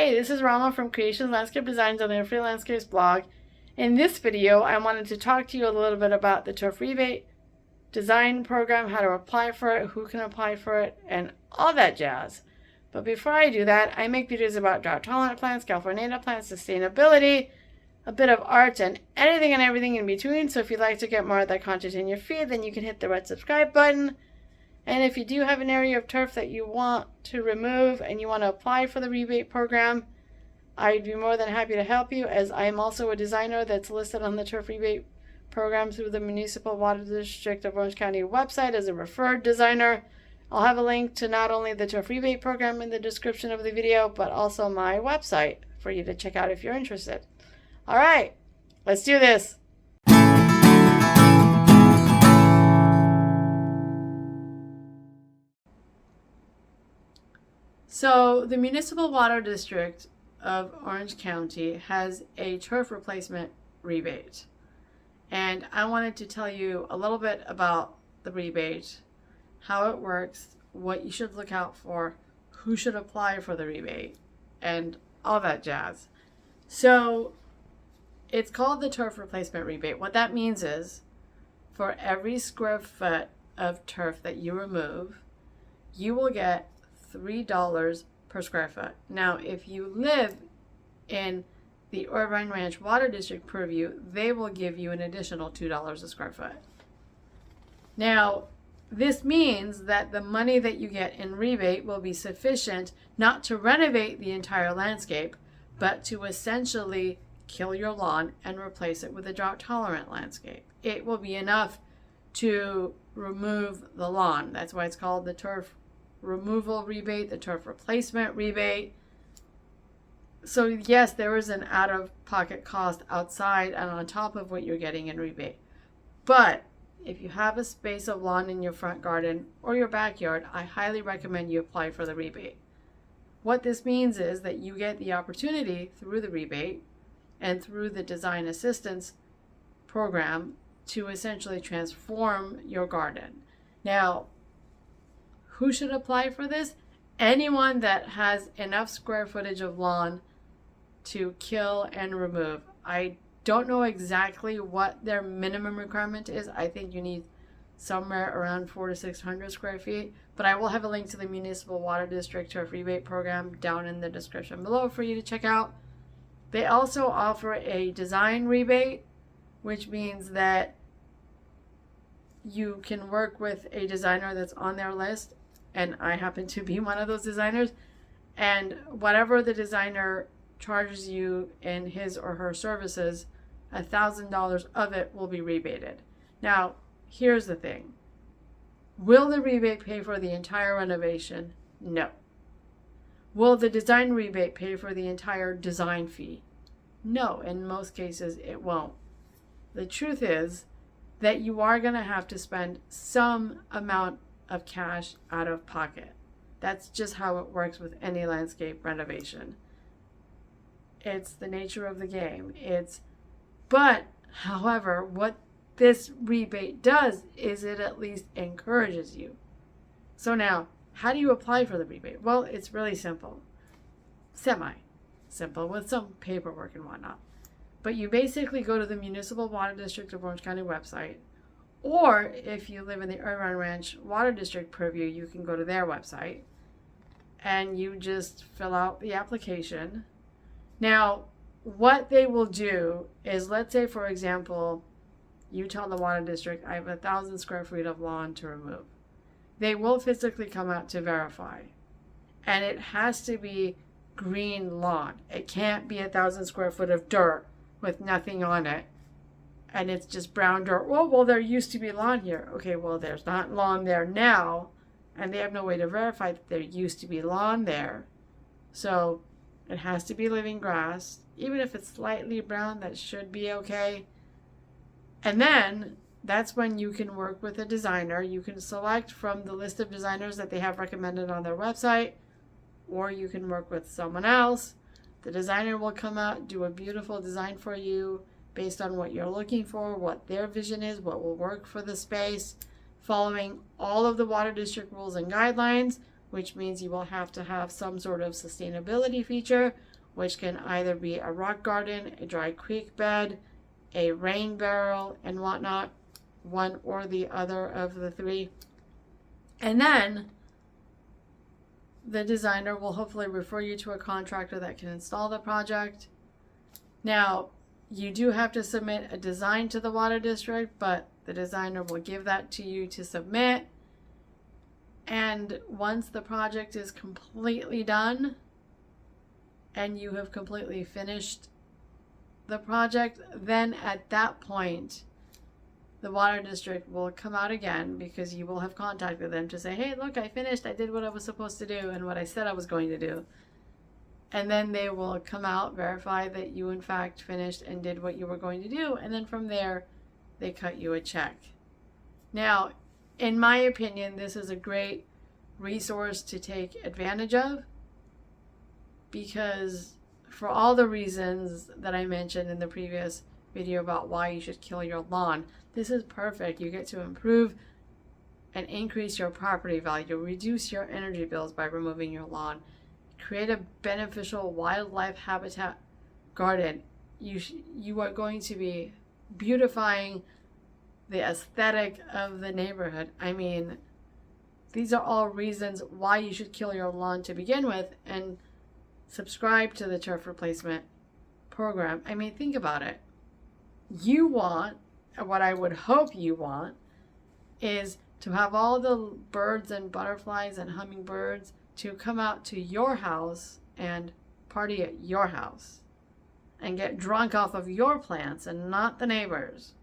Hey, this is Rama from Creations Landscape Designs on the Free Landscapes blog. In this video, I wanted to talk to you a little bit about the turf rebate design program, how to apply for it, who can apply for it, and all that jazz. But before I do that, I make videos about drought-tolerant plants, California plants, sustainability, a bit of art, and anything and everything in between. So if you'd like to get more of that content in your feed, then you can hit the red subscribe button. And if you do have an area of turf that you want to remove and you want to apply for the rebate program, I'd be more than happy to help you, as I'm also a designer that's listed on the turf rebate program through the Municipal Water District of Orange County website as a referred designer. I'll have a link to not only the turf rebate program in the description of the video, but also my website for you to check out if you're interested. All right, let's do this. So the Municipal Water District of Orange County has a turf replacement rebate. And I wanted to tell you a little bit about the rebate, how it works, what you should look out for, who should apply for the rebate, and all that jazz. So it's called the turf replacement rebate. What that means is for every square foot of turf that you remove, you will get $3 per square foot. Now, if you live in the Irvine Ranch Water District purview, they will give you an additional $2 a square foot. Now, this means that the money that you get in rebate will be sufficient not to renovate the entire landscape, but to essentially kill your lawn and replace it with a drought-tolerant landscape. It will be enough to remove the lawn. That's why it's called the turf removal rebate, the turf replacement rebate. So yes, there is an out-of-pocket cost outside and on top of what you're getting in rebate. But if you have a space of lawn in your front garden or your backyard, I highly recommend you apply for the rebate. What this means is that you get the opportunity through the rebate and through the design assistance program to essentially transform your garden. Now, who should apply for this? Anyone that has enough square footage of lawn to kill and remove. I don't know exactly what their minimum requirement is. I think you need somewhere around 400 to 600 square feet, but I will have a link to the Municipal Water District Turf Rebate Program down in the description below for you to check out. They also offer a design rebate, which means that you can work with a designer that's on their list, and I happen to be one of those designers, and whatever the designer charges you in his or her services, $1,000 of it will be rebated. Now, here's the thing. Will the rebate pay for the entire renovation? No. Will the design rebate pay for the entire design fee? No, in most cases it won't. The truth is that you are going to have to spend some amount of cash out of pocket. That's just how it works with any landscape renovation. It's the nature of the game. But however, what this rebate does is it at least encourages you. So now, how do you apply for the rebate? Well, it's really simple. Semi-simple with some paperwork and whatnot. But you basically go to the Municipal Water District of Orange County website, or if you live in the Irvine Ranch Water District purview, you can go to their website and you just fill out the application. Now, what they will do is, let's say, for example, you tell the water district, I have 1,000 square feet of lawn to remove. They will physically come out to verify. And it has to be green lawn. It can't be 1,000 square foot of dirt with nothing on it, and it's just brown dirt. Well, there used to be lawn here. Okay, well, there's not lawn there now, and they have no way to verify that there used to be lawn there. So it has to be living grass. Even if it's slightly brown, that should be okay. And then that's when you can work with a designer. You can select from the list of designers that they have recommended on their website, or you can work with someone else. The designer will come out, do a beautiful design for you based on what you're looking for, what their vision is, what will work for the space, following all of the water district rules and guidelines, which means you will have to have some sort of sustainability feature, which can either be a rock garden, a dry creek bed, a rain barrel, and whatnot, one or the other of the three. And then the designer will hopefully refer you to a contractor that can install the project. Now, you do have to submit a design to the water district, but the designer will give that to you to submit. And once the project is completely done and you have completely finished the project, then at that point, the water district will come out again, because you will have contacted them to say, hey, look, I finished. I did what I was supposed to do and what I said I was going to do. And then they will come out, verify that you in fact finished and did what you were going to do. And then from there, they cut you a check. Now, in my opinion, this is a great resource to take advantage of, because for all the reasons that I mentioned in the previous video about why you should kill your lawn, this is perfect. You get to improve and increase your property value, reduce your energy bills by removing your lawn, create a beneficial wildlife habitat garden. You are going to be beautifying the aesthetic of the neighborhood. I mean, these are all reasons why you should kill your lawn to begin with and subscribe to the turf replacement program. I mean, think about it. You want, what I would hope you want, is to have all the birds and butterflies and hummingbirds to come out to your house and party at your house and get drunk off of your plants and not the neighbors.